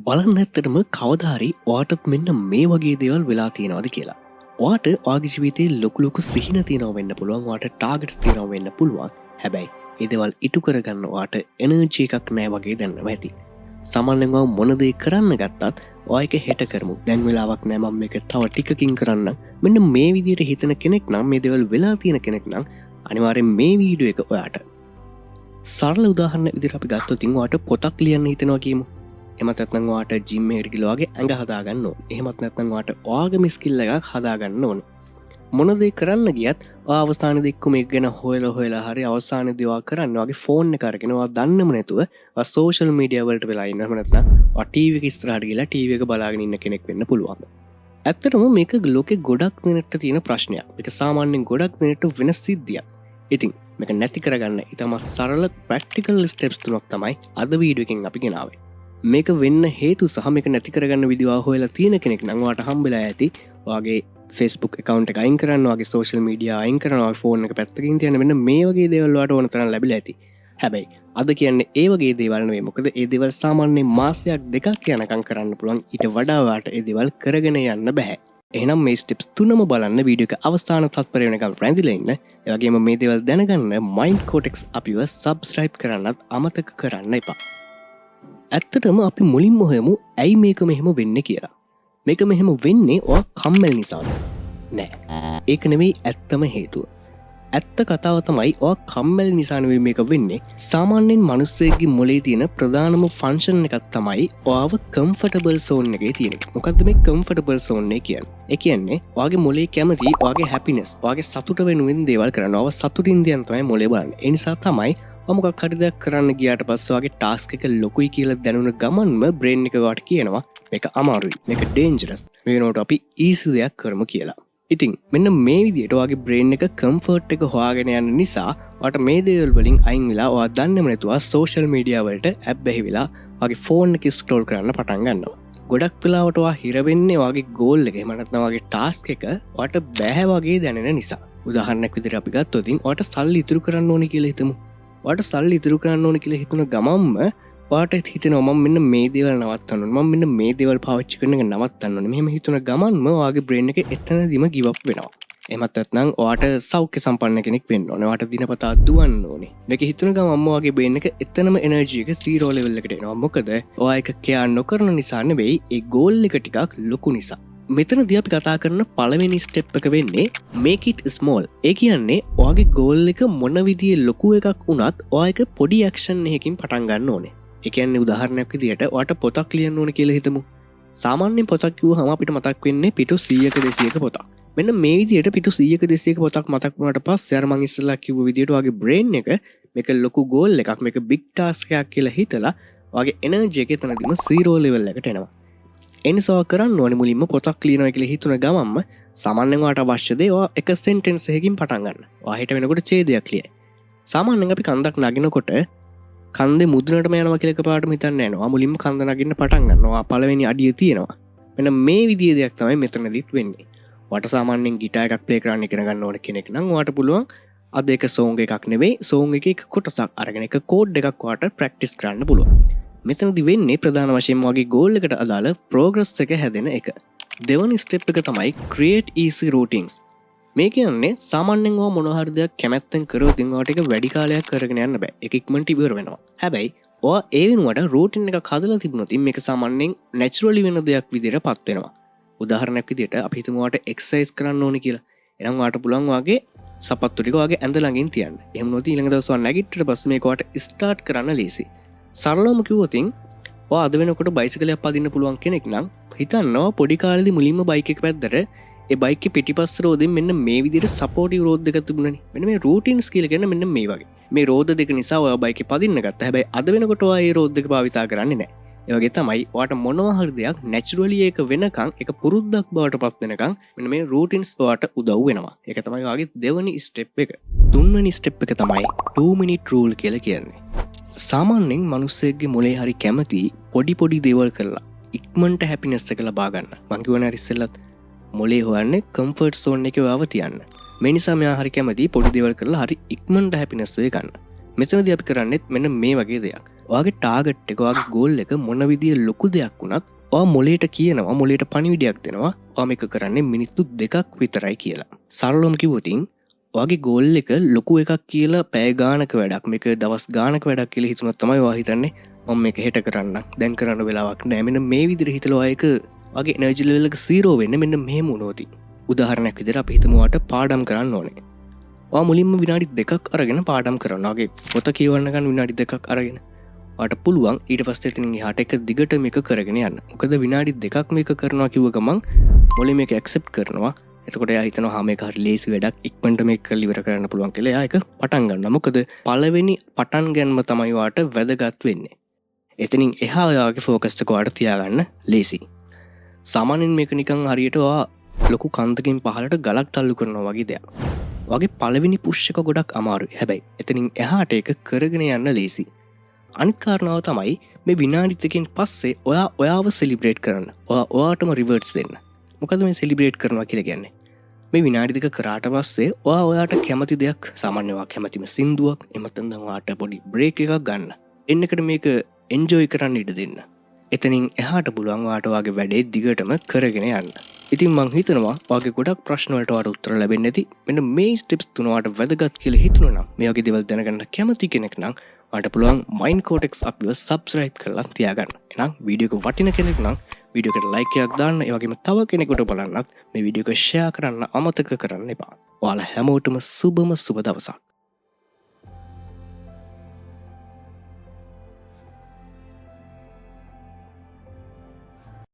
බලන්න ඇත්තටම කවදාරි ඔයාටත් මෙන්න මේ වගේ දේවල් වෙලා තියෙනවද කියලා. ඔයාට ඔයාගේ ජීවිතේ ලොකු සිහින තියෙනවා වෙන්න පුළුවන්. ඔයාට ටාගට්ස් තියෙනවා වෙන්න පුළුවන්. හැබැයි ඒ දේවල් ඉටු කරගන්න ඔයාට එනර්ජි එකක් නැහැ වගේ දැනෙනවා ඇති. සාමාන්‍යයෙන් ඔයා මොන දේ කරන්න ගත්තත් ඔයා එක හෙට කරමු. දැන් වෙලාවක් නැහැ මම මේක තව ටිකකින් කරන්න. මෙන්න මේ විදිහට හිතන කෙනෙක් නම් මේ දේවල් වෙලා තියෙන කෙනෙක් නම් අනිවාර්යෙන් මේ වීඩියෝ එක ඔයාට සරල උදාහරණ විදිහට අපි ගත්තොත් ඔයාට පොතක් ලියන්න හිතෙනවා කියමු. එමත් නැත්නම් ඔයාට ජිම් එකකට ගිහලා වගේ ඇඟ හදාගන්න ඕන. එහෙමත් නැත්නම් ඔයාට ඔයාගේ ස්කිල් එකක් හදාගන්න ඕන. මොන දේ කරන්න ගියත් ඔයා අවසානයේදී එක්ක මේක ගැන හොයලා හරි අවසානයේදී ඔයා කරන්නේ ඔයාගේ ෆෝන් එක අරගෙන ඔයා දන්නේම නැතුව ඔයා සෝෂල් මීඩියා වලට වෙලා ඉන්න. එහෙම නැත්නම් ඔයා ටීවී එක ඉස්සරහට ගිහලා ටීවී එක බලාගෙන ඉන්න කෙනෙක් වෙන්න පුළුවන්. ඇත්තටම මේක ලෝකේ ගොඩක් දෙනෙක්ට තියෙන ප්‍රශ්නයක්. මේක සාමාන්‍යයෙන් ගොඩක් දෙනෙක්ට වෙන සිද්ධියක්. ඉතින් මේක නැති කරගන්න ඉතාමත් සරල ප්‍රැක්ටිකල් ස්ටෙප්ස් තුනක් තමයි අද වීඩියෝ එකෙන් අපි ගෙනාවේ. මේක වෙන්න හේතු සහ මේක නැති කරගන්න විදිහව හොයලා තියෙන කෙනෙක් නම් ඔයාට හම්බෙලා ඇති. ඔයාගේ Facebook account එක අයින් කරන්න, ඔයාගේ social media අයින් කරන්න, ඔයාගේ phone එක පැත්තකින් තියන්න, මෙන්න මේ වගේ දේවල් ඔයාට ඕන තරම් ලැබිලා ඇති. හැබැයි අද කියන්නේ ඒ වගේ දේවල් නෙවෙයි. මොකද ඒ දේවල් සාමාන්‍යයෙන් මාසයක් දෙකක් යනකම් කරන්න පුළුවන්. ඊට වඩා ඔයාට ඒ දේවල් කරගෙන යන්න බෑ. එහෙනම් මේ ස්ටෙප්ස් තුනම බලන්න වීඩියෝ එක අවසාන තත්පරය වෙනකම් රැඳිලා ඉන්න. ඒ වගේම මේ දේවල් දැනගන්න Mind Cortex අපිව subscribe කරන්නත් අමතක කරන්න එපා. ඇත්තටම අපි මුලින්ම හොයමු ඇයි මේක මෙහෙම වෙන්නේ කියලා. මේක මෙහෙම වෙන්නේ ඔයා කම්මැලි නිසාද? නෑ. ඒක නෙවෙයි ඇත්තම හේතුව. ඇත්ත කතාව තමයි ඔයා කම්මැලි නිසා නෙවෙයි මේක වෙන්නේ. සාමාන්‍යයෙන් මිනිස්සෙක්ගේ මොලේ තියෙන ප්‍රධානම ෆන්ක්ෂන් එකක් තමයි ඔයාව කම්ෆර්ටබල් zone එකේ තියෙන එක. මොකද්ද මේ කම්ෆර්ටබල් zone එක කියන්නේ? ඒ කියන්නේ ඔයාගේ මොලේ කැමති ඔයාගේ හැපිනස්, ඔයාගේ සතුට වෙනුවෙන් දේවල් කරනවා. ඔයාව සතුටින් දියන් තමයි මොලේ බලන්නේ. ඒ නිසා තමයි මොකක් හරි දෙයක් කරන්න ගියාට පස්සේ වගේ ටාස්ක් එක ලොකුයි කියලා දැනුන ගමන්ම බ්‍රේන් එක වාට කියනවා මේක අමාරුයි, මේක ඩේන්ජරස්, මේ වෙනකොට අපි ඊසි දෙයක් කරමු කියලා. ඉතින් මෙන්න මේ විදිහට ඔයාගේ බ්‍රේන් එක කම්ෆර්ට් එක හොයාගෙන යන නිසා ඔයාට මේ දේවල් වලින් අයින් වෙලා ඔයා දන්නේම නැතුව සෝෂල් මීඩියා වලට ඇබ්බැහි වෙලා ඔයාගේ ෆෝන් එක ස්ක්‍රෝල් කරන්න පටන් ගන්නවා. ගොඩක් වෙලාවට ඔයා හිර වෙන්නේ ඔයාගේ ගෝල් එක, එහෙම නැත්නම් ඔයාගේ ටාස්ක් එක ඔයාට බෑ වගේ දැනෙන නිසා. උදාහරණයක් විදිහට අපි ගත්තොත් ඔයාට සල්ලි ඉතුරු කරන්න ඕනේ කියලා හිතමු. ඔයාට සල්ලි ඉතුරු කරන්න ඕනේ කියලා හිතුන ගමන්ම ඔයාට හිතෙනවා මම මෙන්න මේ දේවල් නවත්තන්න ඕනේ, මම මෙන්න මේ දේවල් පාවිච්චි කරන එක නවත්තන්න ඕනේ. මෙහෙම හිතුන ගමන්ම ඔයාගේ බ්‍රේන් එක එතනදිම ගිව් අප් වෙනවා. එහෙමත් නැත්නම් ඔයාට සෞඛ්‍ය සම්පන්න කෙනෙක් වෙන්න ඕනේ. ඔයාට දිනපතා දුවන්න ඕනේ. මේක හිතුන ගමන්ම ඔයාගේ බ්‍රේන් එක එතනම එනර්ජි එක 0 level එකට එනවා. මොකද ඔයා එක කෙයා නොකරන නිසා නෙවෙයි, ඒ ගෝල් එක ටිකක් ලොකු නිසා. මෙතනදී අපි කතා කරන පළවෙනි ස්ටෙප් එක වෙන්නේ make it small. ඒ කියන්නේ ඔයාගේ ගෝල් එක මොන විදිහේ ලොකු එකක් වුණත් ඔයා එක පොඩි ඇක්ෂන් එකකින් පටන් ගන්න ඕනේ. ඒ කියන්නේ උදාහරණයක් විදිහට ඔයාට පොතක් ලියන්න ඕනේ කියලා හිතමු. සාමාන්‍යයෙන් පොතක් කිව්වහම අපිට මතක් වෙන්නේ පිටු 100ක 200ක පොතක්. මෙන්න මේ විදිහට පිටු 100ක 200ක පොතක් මතක් වුණාට පස්සේ අර මං ඉස්සෙල්ලා කිව්ව විදිහට ඔයාගේ බ්‍රේන් එක මේක ලොකු ගෝල් එකක්, මේක බිග් ටාස්ක් එකක් කියලා හිතලා ඔයාගේ එනර්ජි එක එතනදීම 0 level එකට එනවා. එනිසා කරන්න ඕනේ මුලින්ම පොතක් ලියනවා කියලා හිතුන ගමන්ම සාමාන්‍යයෙන් ඔයාට අවශ්‍ය දේ ඔයා එක සෙන්ටෙන්ස් එකකින් පටන් ගන්න. ඔයා හිට වෙනකොට ඡේදයක් ලියයි. සාමාන්‍යයෙන් අපි කන්දක් නගිනකොට කන්දේ මුදුනටම යනවා කියලා එකපාරටම හිතන්නේ නැහැ. ඔයා මුලින්ම කන්ද නගින්න පටන් ගන්නවා. පළවෙනි අඩිය තියෙනවා. මෙන්න මේ විදිහේ දෙයක් තමයි මෙතනදිත් වෙන්නේ. ඔයාට සාමාන්‍යයෙන් ගිටාර් එකක් ප්ලේ කරන්න ඉගෙන ගන්න ඕන කෙනෙක් නම් ඔයාට පුළුවන් අද එක සෝංග එකක් නෙවෙයි, සෝංග එකේ එක කොටසක් අරගෙන එක කෝඩ් එකක් ඔයාට ප්‍රැක්ටිස් කරන්න පුළුවන්. මෙතනදි වෙන්නේ ප්‍රධාන වශයෙන් වගේ ගෝල් එකට අදාළ ප්‍රෝග්‍රස් එක හැදෙන එක. දෙවනි ස්ටෙප් එක තමයි create easy routines. මේ කියන්නේ සාමාන්‍යයෙන් ඔයා මොන හරි දෙයක් කැමැත්තෙන් කරොත් ඔයාට ඒක වැඩි කාලයක් කරගෙන යන්න බෑ. ඒක ඉක්මනට ඉවර වෙනවා. හැබැයි ඔයා ඒ වෙනුවට රූටින් එකක් හදලා තිබුණොත් මේක සාමාන්‍යයෙන් නැචරලි වෙන දෙයක් විදිහටපත් වෙනවා. උදාහරණයක් විදිහට අපි හිතමු ඔයාට එක්සර්සයිස් කරන්න ඕනේ කියලා. එහෙනම් ඔයාට පුළුවන් ඔයාගේ සපත්තු ටික ඔයාගේ ඇඳ ළඟින් තියන්න. එහෙම නොදී ඊළඟ දවස් ඔයා නැගිටිට පස්සේ මේක ඔයාට ස්ටාර්ට් කරන්න ලීසි. සරලවම කිව්වොත් ඔයා අද වෙනකොට බයිසිකලයක් පදින්න පුළුවන් කෙනෙක් නම් හිතන්නවා පොඩි කාලේදී මුලින්ම බයික් එක පැද්දට ඒ බයික් එකේ පිටිපස්ස රෝදෙන් මෙන්න මේ විදිහට සපෝටිව් රෝඩ් දෙකක් තිබුණානේ. මෙන්න මේ රූටින්ස් කියලා කියන්නේ මෙන්න මේ වගේ. මේ රෝද දෙක නිසා ඔයා බයික් එක පදින්න ගත්තා. හැබැයි අද වෙනකොට ඔයා මේ රෝඩ් දෙක භාවිතා කරන්නේ නැහැ. ඒ වගේ තමයි ඔයාට මොනවා හරි දෙයක් නැචරලි ඒක වෙනකන් ඒක පුරුද්දක් බවට පත් වෙනකන් මෙන්න මේ රූටින්ස් ඔයාට උදව් වෙනවා. ඒක තමයි ඔයාගේ දෙවෙනි ස්ටෙප් එක. තුන්වෙනි ස්ටෙප් එක තමයි 2 minute rule කියලා කියන්නේ. සාමාන්‍යයෙන් මිනිස්සෙක්ගේ මොලේ හරි කැමති පොඩි දේවල් කරලා ඉක්මනට හැපිනස් එක ලබා ගන්න. මං කියවනේ හරි ඉස්සෙල්ලත් මොලේ හොයන්නේ කම්ෆර්ට් zone එකේ ඔයාව තියන්න. මේ නිසා මෙයා හරි කැමති පොඩි දේවල් කරලා හරි ඉක්මනට හැපිනස් එක ගන්න. මෙතනදී අපි කරන්නේ මෙන්න මේ වගේ දෙයක්. ඔයාගේ ටාගට් එක වගේ ගෝල් එක මොන විදිය ලොකු දෙයක් වුණත් ඔයා මොලේට කියනවා මොලේට පණිවිඩයක් දෙනවා ඔයා මේක කරන්නේ මිනිත්තු 2ක් විතරයි කියලා. සරලවම කිව්වොතින් ඔයාගේ ගෝල් එක ලොකු එකක් කියලා පැය ගානක වැඩක් මේක දවස් ගානක වැඩක් කියලා හිතුනොත් තමයි ඔයා හිතන්නේ මම මේක හෙට කරන්න දැන් කරන්න වෙලාවක් නෑ. මෙන්න මේ විදිහට හිතලා ඔයා ඒක ඔයාගේ එනර්ජි ලෙවල් එක 0 වෙන්නේ මෙන්න මෙහෙම වුණොත්. උදාහරණයක් විදිහට අපි හිතමු ඔයාට පාඩම් කරන්න ඕනේ. ඔයා මුලින්ම විනාඩි 2ක් අරගෙන පාඩම් කරනවා. ඔයාගේ පොත කියවන්න ගන්න විනාඩි 2ක් අරගෙන ඔයාට පුළුවන් ඊට පස්සේ එතනින් එහාට එක දිගට මේක කරගෙන යන්න. මොකද විනාඩි 2ක් මේක කරනවා කිව්ව ගමන් මොලේ මේක ඇක්සෙප්ට් කරනවා. එතකොට එයා හිතනවා හා මේක හරි ලේසි වැඩක් ඉක්මනට මේක කරලා ඉවර කරන්න පුළුවන් කියලා. එයා ඒක පටන් ගන්නවා. මොකද පළවෙනි පටන් ගැනීම තමයි ඔයාට වැදගත් වෙන්නේ. එතනින් එහා ඔයාගේ ෆෝකස් එක ඔයාට තියාගන්න ලේසි. සාමාන්‍යයෙන් මේක නිකන් හරියට ඔයා ලොකු කන්දකින් පහළට ගලක් තල්ලු කරනවා වගේ දෙයක්. ඔයාගේ පළවෙනි පුෂ් එක ගොඩක් අමාරුයි. හැබැයි එතනින් එහාට ඒක කරගෙන යන්න ලේසි. අනිත් කාරණාව තමයි මේ විනාඩි 2කින් පස්සේ ඔයාව සෙලිබ්‍රේට් කරන්න. ඔයාටම රිවර්ඩ්ස් දෙන්න. මොකද මේ සෙලිබ්‍රේට් කරනවා කියලා කියන්නේ? මේ විනාඩි 2 කරාට පස්සේ ඔයාට කැමති දෙයක් සාමාන්‍යව කැමතිම සින්දුවක් එමෙතන ඔයාට පොඩි බ්‍රේක් එකක් ගන්න. එන්නකට මේක එන්ජොයි කරන්න ඉඩ දෙන්න. එතනින් එහාට පුළුවන් ඔයාට ඔයාගේ වැඩේ දිගටම කරගෙන යන්න. ඉතින් මං හිතනවා ඔයාගේ ගොඩක් ප්‍රශ්න වලට ඔයාට උත්තර ලැබෙන්නේ නැති. මෙන්න මේ ස්ටෙප්ස් තුන ඔයාට වැදගත් කියලා හිතුණා නම් මේ වගේ දේවල් දැනගන්න කැමති කෙනෙක් නම් ඔයාට පුළුවන් Mind Cortex අපිව subscribe කරලා තියාගන්න. එහෙනම් වීඩියෝ එක වටින කෙනෙක් නම් වීඩියෝ එකට like එකක් දාන්න. ඒ වගේම තව කෙනෙකුට බලන්නත් මේ වීඩියෝ එක share කරන්න අමතක කරන්න එපා. ඔයාලා හැමෝටම සුබම සුබ දවසක්.